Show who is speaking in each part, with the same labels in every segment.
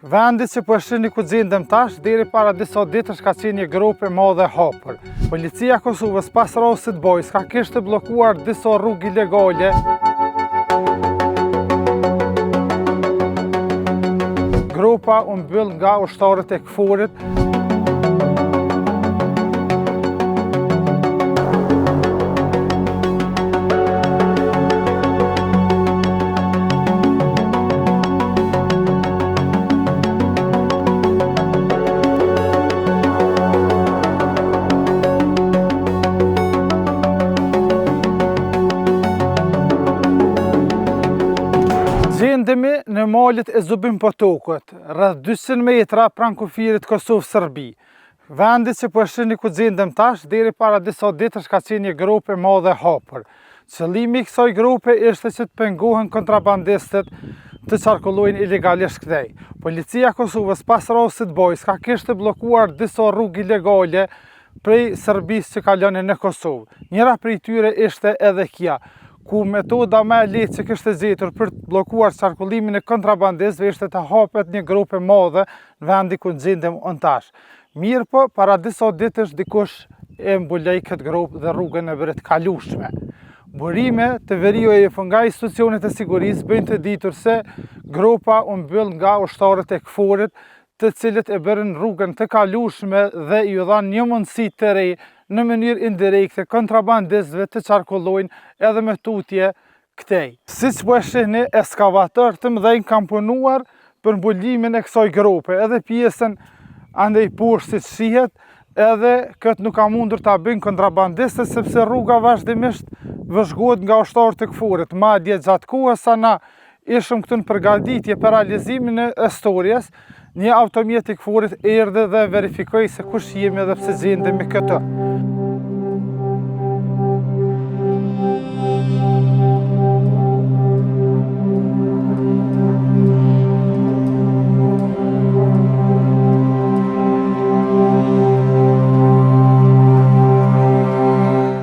Speaker 1: Vendi që po shihni ku gjendem tash, deri para disa ditësh ka qenë një grup e madhe e hapur. Policia e Kosovës pas rastit Bojs ka kishte bllokuar disa rrugë ilegale. Grupa u mbyll nga ushtarët e KFOR-it. Gjendemi në malit e Zubin Potokut, rreth 200 metra pranë kufirit Kosovë-Serbi. Vendi që po shihni ku gjendem tash, deri para disa ditësh ka qenë një grup e madhe e hapur. Qëllimi i kësaj grupe ishte që të pengohen kontrabandistët të qarkullojnë ilegalisht këtej. Policia e Kosovës pas rastit Bojs ka kishte bllokuar disa rrugë ilegale prej Serbisë që kalonin në Kosovë. Njëra prej tyre ishte edhe kjo, ku metoda më e lehtë që kishte gjetur për të bllokuar qarkullimin e kontrabandistëve ishte të hapet një grup e madhe në vendi ku gjendem unë tash. Mirë po, para disa ditësh dikush e mbuloi këtë grup dhe rrugën e bëri të kalueshme. Burime të verijuar nga institucionet e sigurisë bëjnë të ditur se grupa u mbyll nga ushtarët e KFOR-it, të cilët e bërën rrugën të kalueshme dhe ju dhanë një mundësi të re në mënyrë indirekte kontrabandistëve të qarkullojnë edhe me tutje këtej. Siç po e shihni, ekskavator të mëdhenj kanë punuar për mbulimin e kësaj grupe, edhe pjesën andej poshtë siç shihet, edhe këtë nuk ka mundur ta bëjnë kontrabandistët sepse rruga vazhdimisht vëzhgohet nga ushtarët e KFOR-it. Madje gjatë kohës sa na ishim këtu në përgatitje për realizimin e historisë, një automjet i KFOR-it erdhi dhe verifikoi se kush jemi dhe pse gjendemi këtu.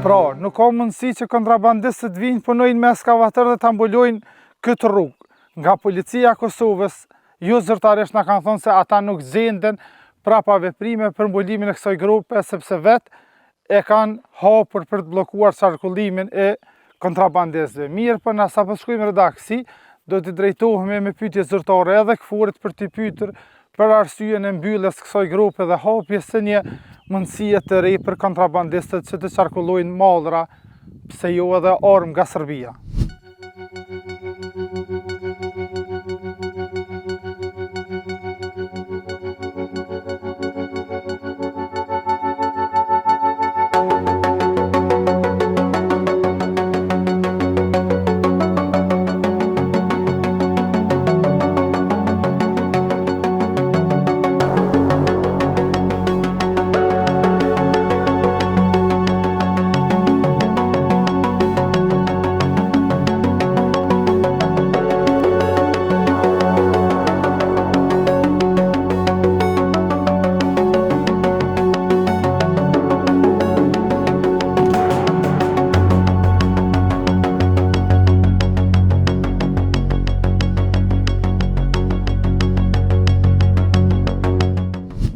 Speaker 1: Pra, nuk ka mundësi që kontrabandistët vinë punojnë me ekskavator dhe ta mbulojnë këtë rrugë. Nga policia e Kosovës jo zyrtarisht na kanë thonë se ata nuk gjenden prapa veprime për mbulimin e kësaj grupe sepse vetë e kanë hapur për të bllokuar qarkullimin e kontrabandistëve. Mirë, po na sapo shkojmë redaksi, do të drejtohemi me pyetje zyrtare edhe KFOR-it për t'i pyetur për arsyeën e mbylljes kësaj grupe dhe hapjes së një mundësie të re për kontrabandistët që të qarkullojnë mallra, pse jo edhe armë nga Serbia.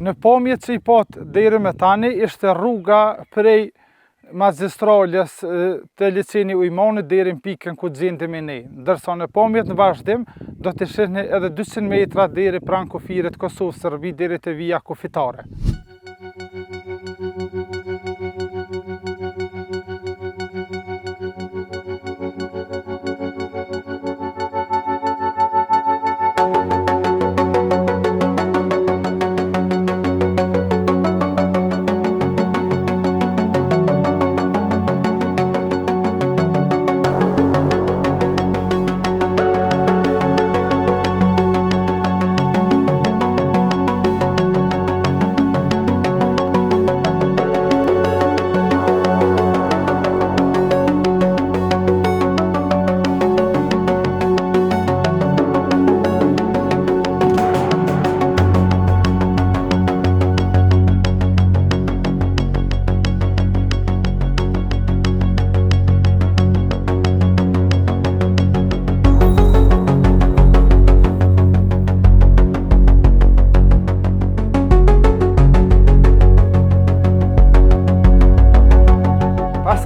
Speaker 1: Në pamjet që i pat deri me tani ishte rruga prej magjistrales të liçeni Ujmanit deri në pikën ku gjendemi ne. Ndërsa në pamjet në vazhdim do të shihni edhe 200 metra deri pranë kufirit Kosovë-Serbi deri te vija kufitare.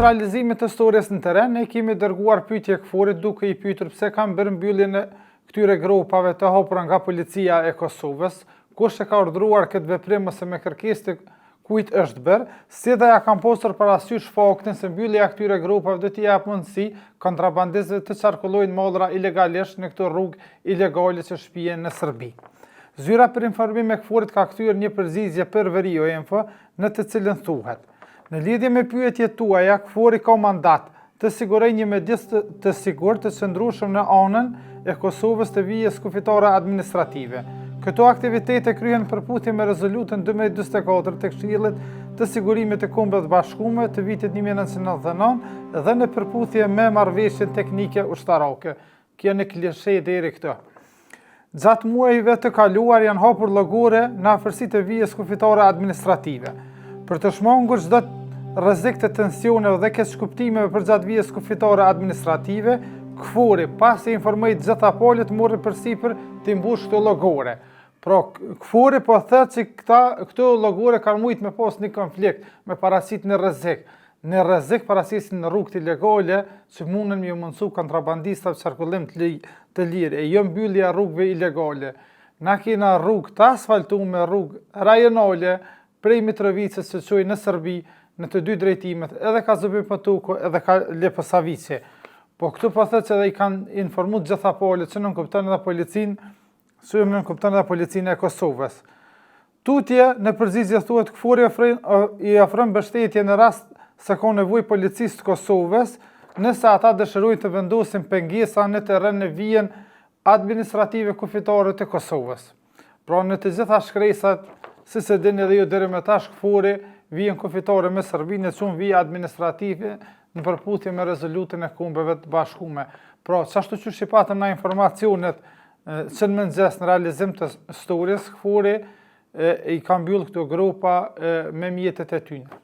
Speaker 1: realizimit të historisë në teren, ne kemi dërguar pyetje KFOR-it duke i pyetur pse kanë bërë mbylljen e këtyre grupave të hapura nga policia e Kosovës, kush e ka urdhëruar këtë veprim ose me kërkesë të kujt është bërë, si dhe ja kanë posur parasysh faktin se mbyllja e këtyre grupave do t'i jap mundësi kontrabandistëve të qarkullojnë mallra ilegalisht në këto rrugë ilegale që shpihen në Serbi. Zyra për informim e KFOR-it ka kthyer një përgjigje për Verijo Info, në të cilën thuhet: në lidhje me pyetjet tuaja, KFOR-i ka mandat të sigurojë një mjedis të sigurt të qëndrueshëm në anën e Kosovës të vijës kufitare administrative. Këto aktivitete kryhen përputhje me rezolutën 1244 të Këshillit të Sigurimit të Kombeve të Bashkuara të vitit 1999 dhe në përputhje me marrëveshjen teknike ushtarake. Kjo në klishe deri këtu. Gjatë muajve të kaluar janë hapur llogore në afërsitë të vijës kufitare administrative. Për të shmangur çdo rrezik të tensioneve dhe keqkuptimeve përgjatë vijës kufitare administrative, KFOR-i pasi informoi të gjitha palët morri përsipër të mbush këto llogore. Pra, KFOR-i po thotë se këto llogore kanë mujt me pas një konflikt, me parasit në rrezik. Në rrezik parasisin në rrugët ilegale që mundën me mundsu kontrabandistëve qarkullim të lirë, e jo mbyllja rrugëve ilegale. Na kena rrugë të asfaltuar, rrugë rajonale prej Mitrovicës që çojnë në Serbi, në të dy drejtimet, edhe ka Zubin Potuko, edhe ka Leposavice. Po këtu po thotë se i kanë informuar gjitha palët që nuk kupton edhe policinë e Kosovës. Tutje në përgjigje thuhet KFOR-i i ofron mbështetje në rast se ka nevojë policisë të Kosovës, nëse ata dëshirojnë të vendosin pengesa në terren në vijën administrative kufitare të Kosovës. Pra në të gjitha shkresat, si se dini edhe ju deri më tash, KFOR-i vijën kufitare me Serbinë e çon vija administrative në përputhje me rezolutën e Kombeve të Bashkuara. Pra, çashtu që patëm na informacionet që në mëngjes në realizim të historisë, KFOR-i i ka mbyll këto grupa me mjetet e tyre.